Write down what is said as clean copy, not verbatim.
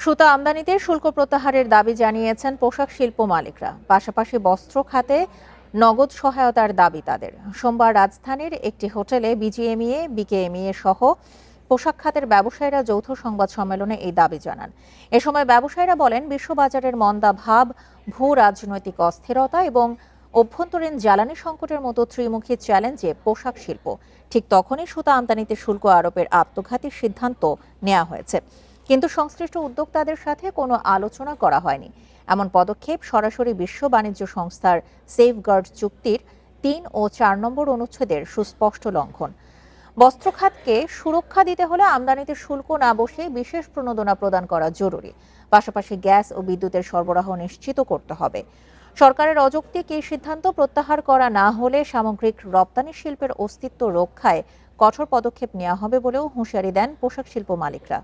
সুতা আমদানিতে শুল্ক প্রত্যাহারের দাবি জানিয়েছেন পোশাক শিল্প মালিকরা। পাশাপাশি বস্ত্র খাতে নগদ সহায়তার দাবি তাদের। সোমবার রাজধানীর একটি হোটেলে বিজিএমইএ, বিকেএমইএ সহ পোশাক খাতের ব্যবসায়ীরা যৌথ সংবাদ সম্মেলনে এই দাবি জানান। এ সময় ব্যবসায়ীরা বলেন, বিশ্ববাজারের মন্দা ভাব, ভূ রাজনৈতিক অস্থিরতা এবং অভ্যন্তরীণ জ্বালানি সংকটের মতো ত্রিমুখী চ্যালেঞ্জে পোশাক শিল্প ঠিক তখনই সুতা আমদানিতে শুল্ক আরোপের আত্মঘাতী সিদ্ধান্ত নেওয়া হয়েছে। কিন্তু সংশ্লিষ্ট উদ্যোক্তাদের সাথে কোনো আলোচনা করা হয়নি। এমন পদক্ষেপ সরাসরি বিশ্ব বাণিজ্য সংস্থার সেফগার্ড চুক্তির ৩ ও ৪ নম্বর অনুচ্ছেদের সুস্পষ্ট লঙ্ঘন। বস্ত্র খাতকে সুরক্ষা দিতে হলে আমদানিতে শুল্ক না বসে বিশেষ প্রণোদনা প্রদান করা জরুরি। পাশাপাশি গ্যাস ও বিদ্যুতের সরবরাহ নিশ্চিত করতে হবে। সরকারের অযৌক্তিক এই সিদ্ধান্ত প্রত্যাহার করা না হলে সামগ্রিক রপ্তানি শিল্পের অস্তিত্ব রক্ষায় কঠোর পদক্ষেপ নেওয়া হবে বলেও হুঁশিয়ারি দেন পোশাক শিল্প মালিকরা।